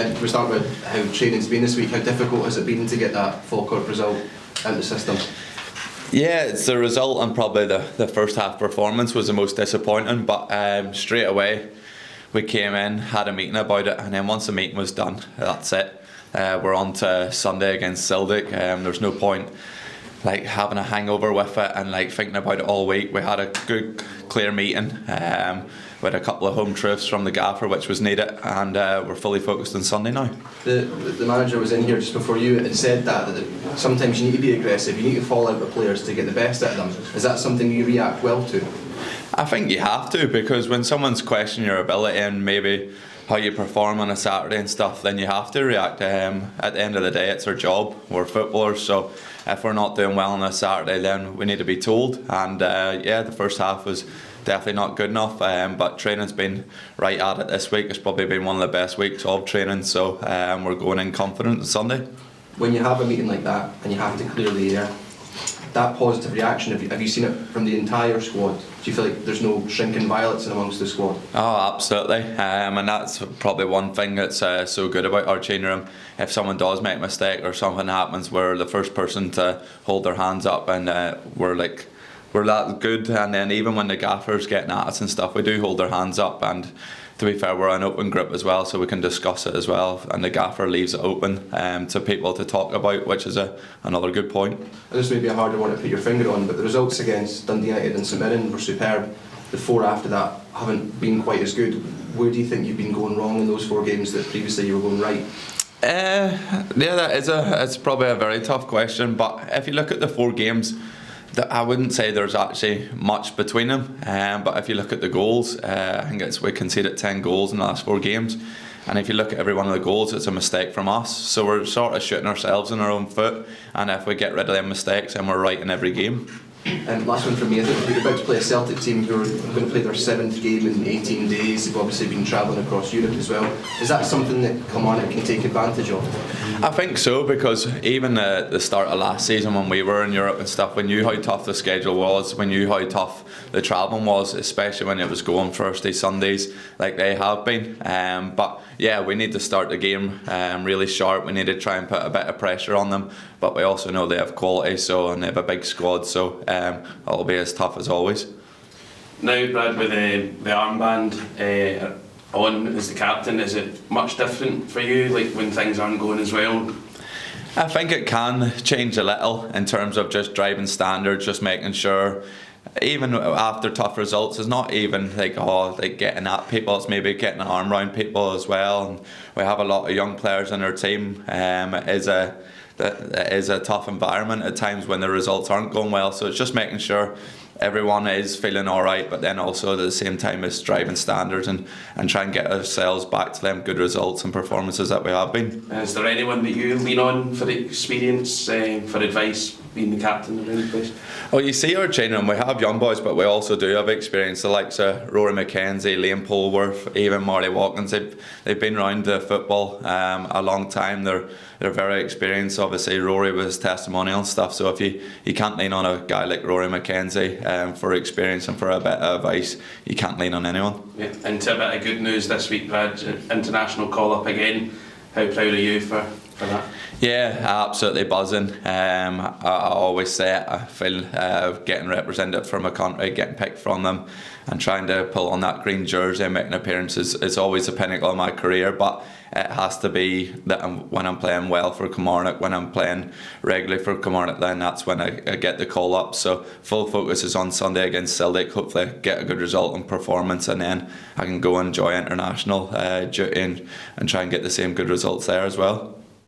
We start with how training's been this week. How difficult has it been to get that full court result out of the system? Yeah, it's the result, and probably the first half performance was the most disappointing, but straight away we came in, had a meeting about it, and then once the meeting was done, that's it. We're on to Sunday against Celtic. There's no point like having a hangover with it and like thinking about it all week. We had a good clear meeting with a couple of home truths from the gaffer which was needed, and we're fully focused on Sunday now. The manager was in here just before you and said that sometimes you need to be aggressive, you need to fall out with players to get the best out of them. Is that something you react well to? I think you have to, because when someone's questioning your ability and maybe how you perform on a Saturday and stuff, then you have to react. At the end of the day, it's our job. We're footballers, so if we're not doing well on a Saturday, then we need to be told. And yeah, the first half was definitely not good enough, but training's been right at it this week. It's probably been one of the best weeks of training, so we're going in confident on Sunday. When you have a meeting like that and you have to clear the air, that positive reaction, have you seen it from the entire squad? Do you feel like there's no shrinking violets in amongst the squad? Oh, absolutely, and that's probably one thing that's so good about our changing room. If someone does make a mistake or something happens, we're the first person to hold their hands up, and we're that good. And then even when the gaffer's getting at us and stuff, we do hold their hands up, and to be fair, we're an open group as well, so we can discuss it as well, and the gaffer leaves it open to people to talk about, which is another good point. This may be a harder one to put your finger on, but the results against Dundee United and St Mirren were superb. The four after that haven't been quite as good. Where do you think you've been going wrong in those 4 games that previously you were going right? Yeah, it's probably a very tough question, but if you look at the 4 games, I wouldn't say there's actually much between them, but if you look at the goals, I think we conceded 10 goals in the last 4 games, and if you look at every one of the goals, it's a mistake from us, so we're sort of shooting ourselves in our own foot, and if we get rid of them mistakes, then we're right in every game. Last one from me. I think you're about to play a Celtic team who are going to play their 7th game in 18 days. They've obviously been travelling across Europe as well. Is that something that Kilmarnock can take advantage of? I think so, because even the start of last season when we were in Europe and stuff, we knew how tough the schedule was, we knew how tough the travelling was, especially when it was going Thursdays, Sundays like they have been. But yeah, we need to start the game really sharp. We need to try and put a bit of pressure on them, but we also know they have quality, and they have a big squad, so it'll be as tough as always. Now, Brad, with the armband on as the captain, is it much different for you, like when things aren't going as well? I think it can change a little in terms of just driving standards, just making sure, even after tough results, it's not even like getting at people, it's maybe getting an arm around people as well. And we have a lot of young players in our team. It is a tough environment at times when the results aren't going well, so it's just making sure everyone is feeling alright, but then also at the same time is driving standards and try and get ourselves back to them good results and performances that we have been. Is there anyone that you lean on for experience, for advice, being the captain of any place? Well, you see our training room, we have young boys, but we also do have experience. The likes of Rory McKenzie, Liam Polworth, even Marley Watkins, they've been around the football a long time. They're very experienced. Obviously Rory was testimonial and stuff, so if you can't lean on a guy like Rory McKenzie for experience and for a bit of advice, you can't lean on anyone. Yeah. And to a bit of good news this week, Brad, international call up again. How proud are you for that? Yeah, absolutely buzzing. I always say it, I feel getting represented from a country, getting picked from them and trying to pull on that green jersey and making appearances is always the pinnacle of my career, but it has to be that when I'm playing well for Kilmarnock, when I'm playing regularly for Kilmarnock, then that's when I get the call up. So full focus is on Sunday against Celtic, hopefully get a good result and performance, and then I can go and enjoy international duty and try and get the same good results there as well.